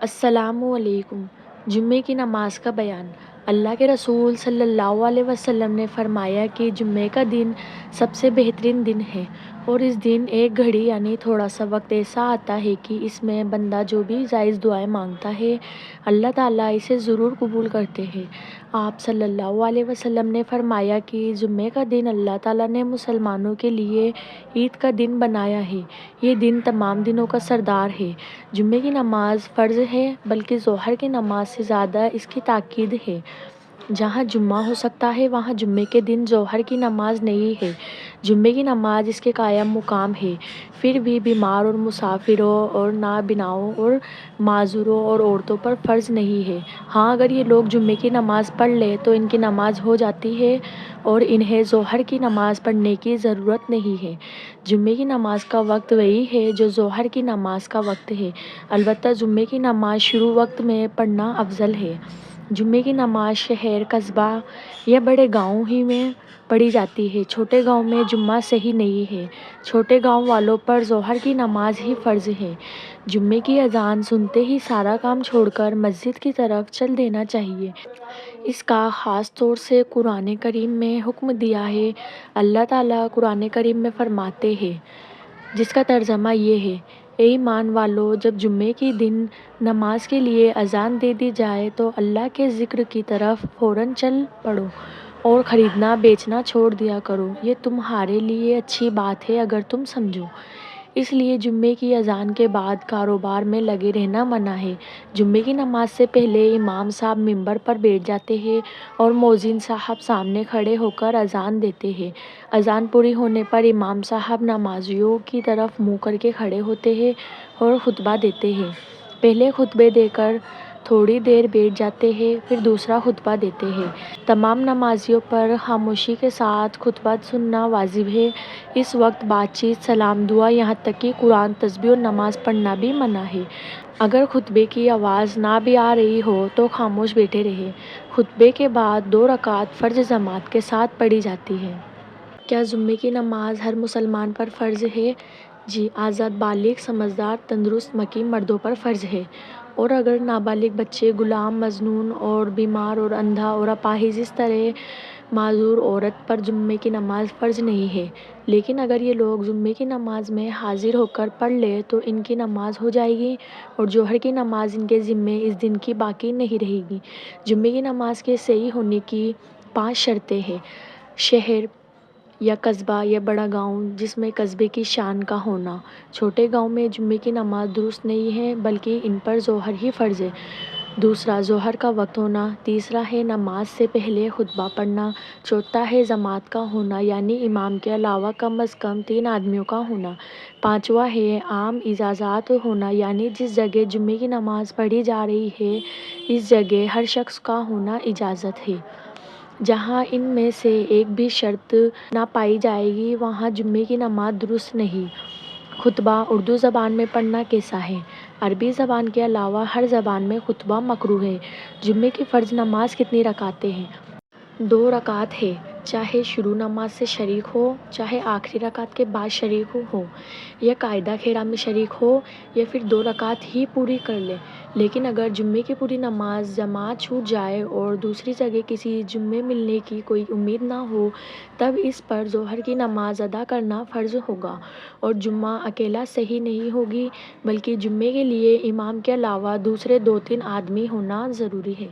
السلام علیکم۔ جمعے کی نماز کا بیان۔ اللہ کے رسول صلی اللہ علیہ وسلم نے فرمایا کہ جمعے کا دن سب سے بہترین دن ہے اور اس دن ایک گھڑی یعنی تھوڑا سا وقت ایسا آتا ہے کہ اس میں بندہ جو بھی جائز دعائیں مانگتا ہے اللہ تعالیٰ اسے ضرور قبول کرتے ہیں۔ آپ صلی اللہ علیہ وسلم نے فرمایا کہ جمعے کا دن اللہ تعالیٰ نے مسلمانوں کے لیے عید کا دن بنایا ہے۔ یہ دن تمام دنوں کا سردار ہے۔ جمعے کی نماز فرض ہے بلکہ ظہر کی نماز سے زیادہ اس کی تاکید ہے۔ جہاں جمعہ ہو سکتا ہے وہاں جمعے کے دن ظہر کی نماز نہیں ہے۔ جمعے کی نماز اس کے قائم مقام ہے، پھر بھی بیمار اور مسافروں اور نابیناؤں اور معذوروں اور عورتوں پر فرض نہیں ہے۔ ہاں اگر یہ لوگ جمعے کی نماز پڑھ لیں تو ان کی نماز ہو جاتی ہے اور انہیں ظہر کی نماز پڑھنے کی ضرورت نہیں ہے۔ جمعے کی نماز کا وقت وہی ہے جو ظہر کی نماز کا وقت ہے، البتہ جمعے کی نماز شروع وقت میں پڑھنا افضل ہے۔ جمعے کی نماز شہر، قصبہ یا بڑے گاؤں ہی میں پڑھی جاتی ہے۔ چھوٹے گاؤں میں جمعہ صحیح نہیں ہے۔ چھوٹے گاؤں والوں پر ظہر کی نماز ہی فرض ہے۔ جمعے کی اذان سنتے ہی سارا کام چھوڑ کر مسجد کی طرف چل دینا چاہیے۔ اس کا خاص طور سے قرآن کریم میں حکم دیا ہے۔ اللہ تعالیٰ قرآن کریم میں فرماتے ہیں، جس کا ترجمہ یہ ہے: اے ایمان والو، جب جمعے کے دن نماز کے لیے اذان دے دی جائے تو اللہ کے ذکر کی طرف فوراً چل پڑو اور خریدنا بیچنا چھوڑ دیا کرو، یہ تمہارے لیے اچھی بات ہے اگر تم سمجھو۔ اس لیے جمعے کی اذان کے بعد کاروبار میں لگے رہنا منع ہے۔ جمعے کی نماز سے پہلے امام صاحب ممبر پر بیٹھ جاتے ہیں اور مؤذن صاحب سامنے کھڑے ہو کر اذان دیتے ہیں۔ اذان پوری ہونے پر امام صاحب نمازیوں کی طرف منہ کر کے کھڑے ہوتے ہیں اور خطبہ دیتے ہیں۔ پہلے خطبے دے کر تھوڑی دیر بیٹھ جاتے ہیں، پھر دوسرا خطبہ دیتے ہیں۔ تمام نمازیوں پر خاموشی کے ساتھ خطبہ سننا واجب ہے۔ اس وقت بات چیت، سلام دعا، یہاں تک کہ قرآن، تسبیح اور نماز پڑھنا بھی منع ہے۔ اگر خطبے کی آواز نہ بھی آ رہی ہو تو خاموش بیٹھے رہیں۔ خطبے کے بعد 2 رکعت فرض جماعت کے ساتھ پڑھی جاتی ہے۔ کیا جمعے کی نماز ہر مسلمان پر فرض ہے؟ جی، آزاد، بالغ، سمجھدار، تندرست، مقیم مردوں پر فرض ہے، اور اگر نابالغ بچے، غلام، مجنون اور بیمار اور اندھا اور اپاہج اس طرح معذور عورت پر جمعے کی نماز فرض نہیں ہے۔ لیکن اگر یہ لوگ جمعے کی نماز میں حاضر ہو کر پڑھ لیں تو ان کی نماز ہو جائے گی اور ظہر کی نماز ان کے ذمے اس دن کی باقی نہیں رہے گی۔ جمعے کی نماز کے صحیح ہونے کی 5 شرطیں ہیں: شہر یا قصبہ یا بڑا گاؤں جس میں قصبے کی شان کا ہونا۔ چھوٹے گاؤں میں جمعے کی نماز درست نہیں ہے بلکہ ان پر ظہر ہی فرض ہے۔ دوسرا، ظہر کا وقت ہونا۔ تیسرا ہے نماز سے پہلے خطبہ پڑھنا۔ چوتھا ہے جماعت کا ہونا، یعنی امام کے علاوہ کم از کم 3 آدمیوں کا ہونا۔ پانچواں ہے عام اجازت ہونا، یعنی جس جگہ جمعے کی نماز پڑھی جا رہی ہے اس جگہ ہر شخص کا ہونا اجازت ہے۔ جہاں ان میں سے ایک بھی شرط نہ پائی جائے گی وہاں جمعے کی نماز درست نہیں۔ خطبہ اردو زبان میں پڑھنا کیسا ہے؟ عربی زبان کے علاوہ ہر زبان میں خطبہ مکروہ ہے۔ جمعے کی فرض نماز کتنی رکعتیں ہیں؟ 2 رکعت ہے، چاہے شروع نماز سے شریک ہو، چاہے آخری رکعت کے بعد شریک ہو، یا قاعدہ کھیڑا میں شریک ہو، یا پھر 2 رکعت ہی پوری کر لے۔ لیکن اگر جمعے کی پوری نماز جماعت چھوٹ جائے اور دوسری جگہ کسی جمعے ملنے کی کوئی امید نہ ہو تب اس پر ظہر کی نماز ادا کرنا فرض ہوگا، اور جمعہ اکیلا صحیح نہیں ہوگی بلکہ جمعے کے لیے امام کے علاوہ دوسرے 2-3 آدمی ہونا ضروری ہے۔